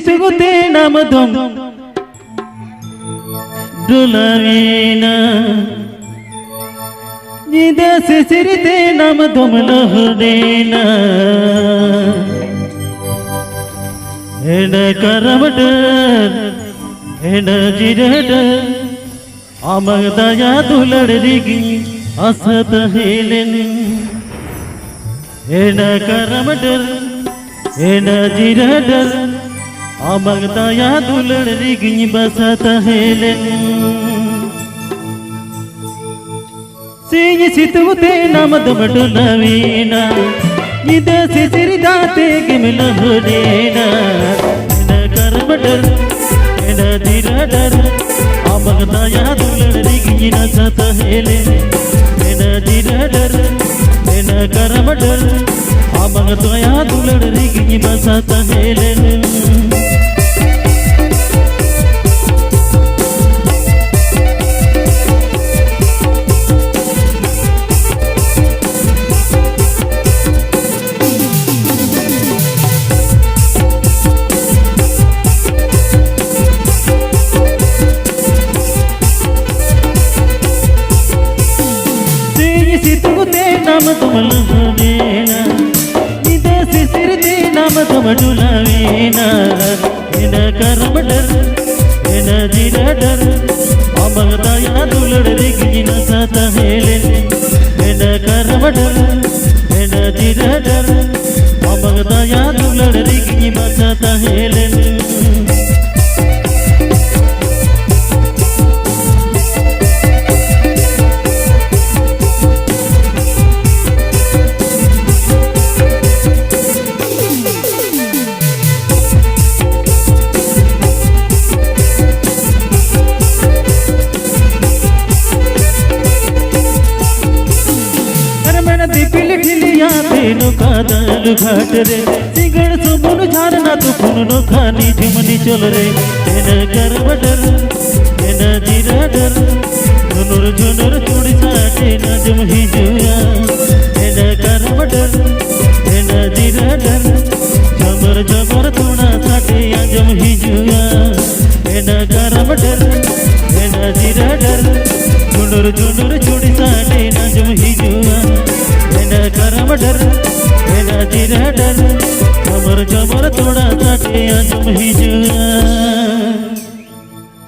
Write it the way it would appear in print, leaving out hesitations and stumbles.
ಸಿತುಗುತ್ತೆ ನಮದೊಂ ಡುಲವೇನ ನಿದೆ ಸಿರಿತೆ ನಮದೊಂ ಲಹುಡೇನ ಎಡ ಕರಮಡ ಎಡ ಜಿರಡ ಆಮಗ ದಯಾ ದುಲಡರಿಗಿ असत हेलन एड करमडर एड जिरडर आमग दया दुलड़ रिगी बसत हेलन सिंह सितुते नमद मडुलवीना निद सिरिदाते गिमल हुडेना एड करमडर एड जिरडर आमग दया दुलड़ रिगी बसत हेलन जिरडर एन करमडर आमग दया दुलड़ रिगी बसत हेलन सितुते नाम तुमल हुडेना निदे सिरते नाम तुम डुलवेना एन करमडर एन जिरडर आमग दया दुलड़ रिगी बसत हेलन एन करमडर एन जिरडर आमग दया दुलड़ रिगी बसत हेलन तेनु कादल घाट रे सिंगड़ सुमुन झारना तो पुनो खानी झुमनी चल रे एन करमडर एन जिरडर झुनुर झुनुर चूड़ी साटे नजम ही जुया एन करमडर एन जिरडर झमर झमर थोड़ा साटे आजम ही जुया एन करमडर एन जिरडर झुनुर झुनुर चूड़ी साटे नजम ही जुया करमडर एना जिरडर कमर कमर थोड़ा साटे आजम ही जुआ।